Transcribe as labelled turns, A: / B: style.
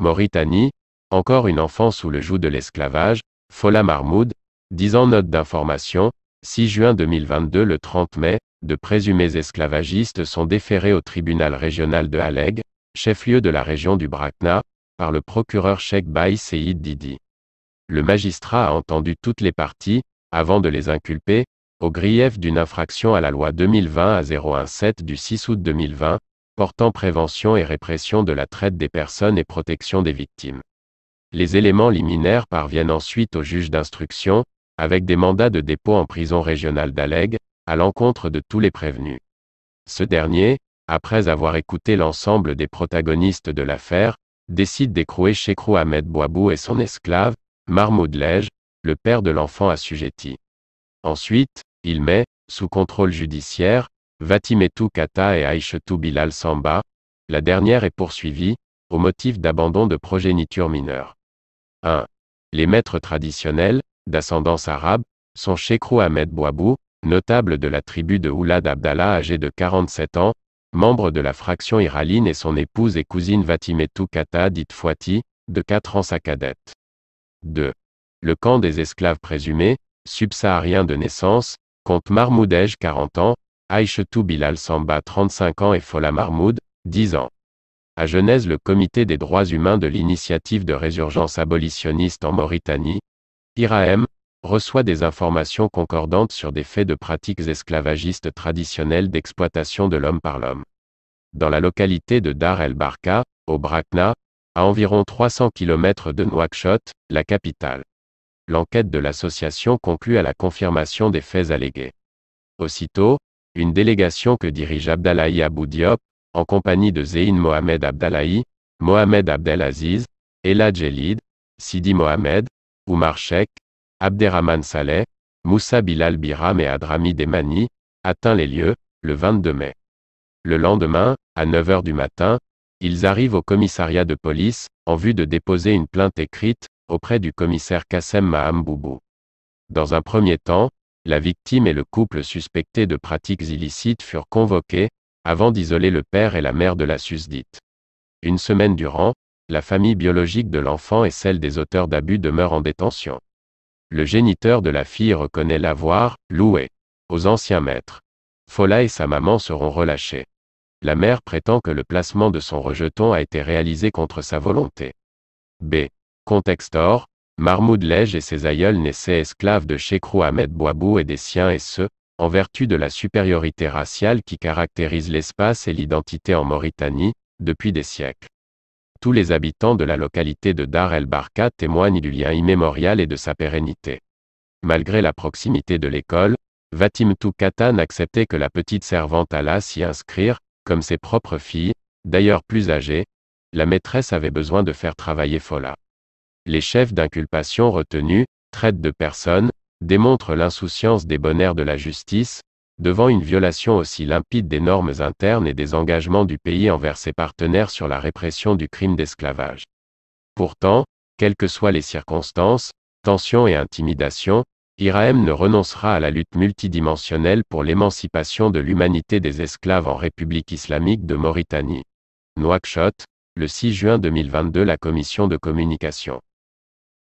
A: Mauritanie, encore une enfant sous le joug de l'esclavage, Fola Mahmoud, disant note d'information, 6 juin 2022 le 30 mai, de présumés esclavagistes sont déférés au tribunal régional de Haleg, chef-lieu de la région du Brakna, par le procureur Cheikh Baï Seyid Didi. Le magistrat a entendu toutes les parties, avant de les inculper, au grief d'une infraction à la loi 2020-017 du 6 août 2020, portant prévention et répression de la traite des personnes et protection des victimes. Les éléments liminaires parviennent ensuite au juge d'instruction, avec des mandats de dépôt en prison régionale d'Haleg, à l'encontre de tous les prévenus. Ce dernier, après avoir écouté l'ensemble des protagonistes de l'affaire, décide d'écrouer Cheikhrou Ahmed Bouabou et son esclave, Mahmoud Lej, le père de l'enfant assujetti. Ensuite, il met, sous contrôle judiciaire, Vatimetou Kata et Aïchetou Bilal Samba. La dernière est poursuivie, au motif d'abandon de progéniture mineure. 1. Les maîtres traditionnels, d'ascendance arabe, sont Cheikhrou Ahmed Bouabou, notable de la tribu de Oulad Abdallah âgé de 47 ans, membre de la fraction iraline et son épouse et cousine Vatimetou Kata dite Fouati, de 4 ans sa cadette. 2. Le camp des esclaves présumés, subsahariens de naissance, compte Mahmoud Lej 40 ans, Aïchetou Bilal Samba 35 ans et Fola Mahmoud, 10 ans. À Genèse, le Comité des droits humains de l'Initiative de résurgence abolitionniste en Mauritanie, IRAM, reçoit des informations concordantes sur des faits de pratiques esclavagistes traditionnelles d'exploitation de l'homme par l'homme. Dans la localité de Dar el-Barka, au Brakna, à environ 300 km de Nouakchott, la capitale. L'enquête de l'association conclut à la confirmation des faits allégués. Aussitôt, une délégation que dirige Abdallahi Abou Diop, en compagnie de Zéine Mohamed Abdallahi, Mohamed Abdelaziz, Ella Djelid, Sidi Mohamed, Oumar Cheikh, Abderrahman Saleh, Moussa Bilal Biram et Adrami Demani, atteint les lieux, le 22 mai. Le lendemain, à 9 h du matin, ils arrivent au commissariat de police, en vue de déposer une plainte écrite, auprès du commissaire Kassem Maham Boubou. Dans un premier temps, la victime et le couple suspecté de pratiques illicites furent convoqués, avant d'isoler le père et la mère de la susdite. Une semaine durant, la famille biologique de l'enfant et celle des auteurs d'abus demeurent en détention. Le géniteur de la fille reconnaît l'avoir loué aux anciens maîtres. Fola et sa maman seront relâchés. La mère prétend que le placement de son rejeton a été réalisé contre sa volonté. B. Contexte or, Mahmoud Lej et ses aïeuls naissaient esclaves de Cheikhrou Ahmed Bouabou et des siens et ce, en vertu de la supériorité raciale qui caractérise l'espace et l'identité en Mauritanie, depuis des siècles. Tous les habitants de la localité de Dar el-Barka témoignent du lien immémorial et de sa pérennité. Malgré la proximité de l'école, Vatimetou Kata n'acceptait que la petite servante allât s'y inscrire, comme ses propres filles, d'ailleurs plus âgées. La maîtresse avait besoin de faire travailler Fola. Les chefs d'inculpation retenus, traite de personnes, démontrent l'insouciance débonnaire de la justice, devant une violation aussi limpide des normes internes et des engagements du pays envers ses partenaires sur la répression du crime d'esclavage. Pourtant, quelles que soient les circonstances, tensions et intimidations, IRAM ne renoncera à la lutte multidimensionnelle pour l'émancipation de l'humanité des esclaves en République islamique de Mauritanie. Nouakchott, le 6 juin 2022. La commission de communication.